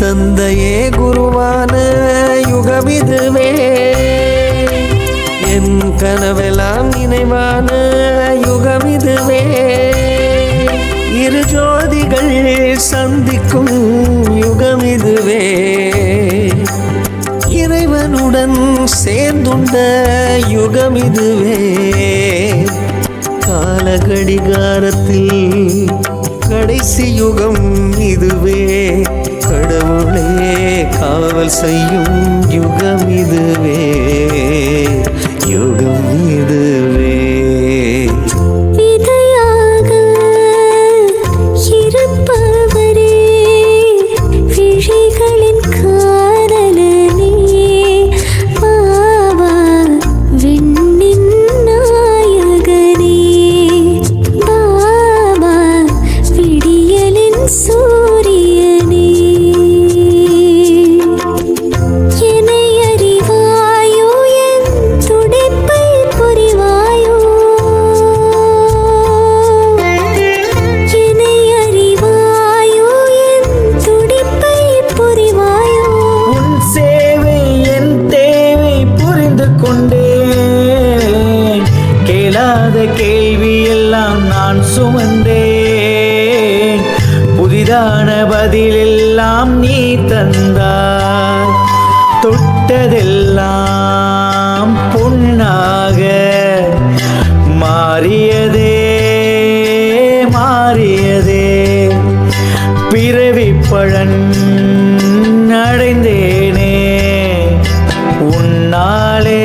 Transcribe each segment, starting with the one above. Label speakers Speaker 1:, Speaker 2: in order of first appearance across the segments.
Speaker 1: தந்தையே குருவான யுகமிதுவே, என் கனவெல்லாம் நினைவான யுகமிதுவே, இரு ஜோதிகள் சந்திக்கும் யுகமிதுவே, இறைவனுடன் சேர்ந்துண்ட யுகமிதுவே, காலகடிகாரத்தில் கடைசி யுகம் இதுவே, கடவுளே காவல் செய்யும் யுகம் இதுவே, யுகம் இதுவே.
Speaker 2: கேள்வி எல்லாம் நான் சுமந்தேன், புதிதான பதிலெல்லாம் நீ தந்தாய், தொட்டதெல்லாம் பொன்னாக மாறியதே மாறியதே, பிறவி பழன் அடைந்தேனே உன்னாலே,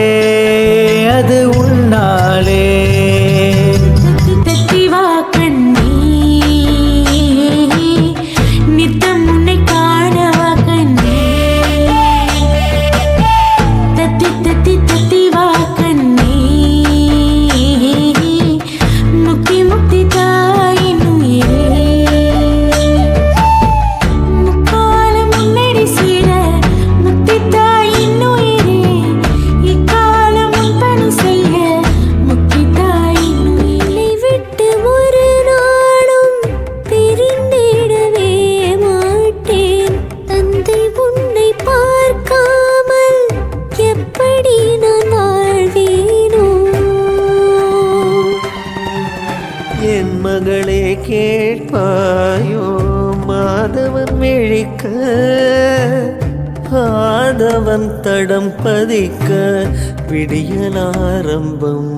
Speaker 2: அது உன்னாலே.
Speaker 1: என் மகளே கேட்பாயோ மாதவன் விழிக்க, ஆதவன் தடம் பதிக்க விடியலாரம்பம்.